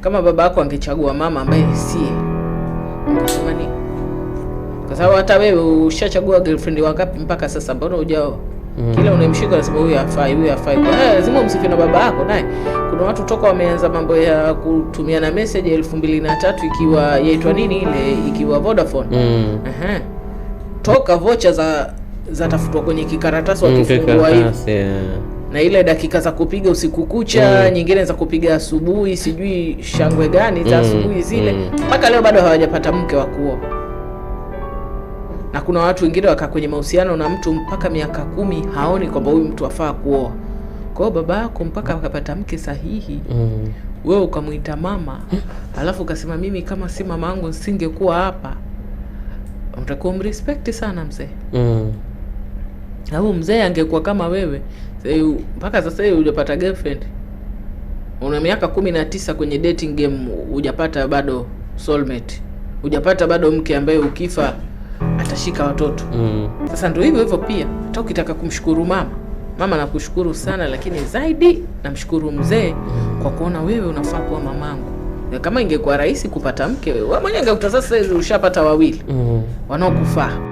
kama baba yako angechagua mama ambaye sie, ungesema nini? Kwa sababu hata wewe ushachagua girlfriend wangapi mpaka sasa, mbona hujaoa? Kila unamshika unasema huyu hafai, huyu hafai. Kwa hiyo lazima umsifi na baba yako naye. Kuna watu toka wameanza mambo ya kutumia na message 2003 ikiwa yaitwa nini ile, ikiwa Vodafone. Toka vocha za tafutwa kwenye kikaratasi wakifungua hivi. Na ile dakika za kupiga usiku kucha, nyingine za kupiga asubuhi, sijui shangwe gani za asubuhi zile. Mpaka leo bado hawajapata mke wa kuoa. Na kuna watu wengine wakaa kwenye mahusiano na mtu mpaka miaka 10 haoni kwamba huyu mtu afaa kuoa. Kwa hiyo baba yako mpaka akapata mke sahihi, wewe ukamuita mama, alafu ukasema mimi kama si mama yangu nisingekuwa hapa. Utakuwa mrespect sana mzee. Au mzee angekuwa kama wewe, mpaka sasa hivi hujapata girlfriend. Una miaka 19 kwenye dating game, hujapata bado soulmate. Hujapata bado mke ambaye ukifa atashika watoto. Sasa ndio hivyo pia. Hata ukitaka kumshukuru mama nakushukuru sana, lakini zaidi namshukuru mzee kwa kuona wewe unafaa kuwa mamangu. Kama ingekuwa rahisi kupata mke, wewe mwenyewe ungekuta sasa ushapata wawili wanaokufaa.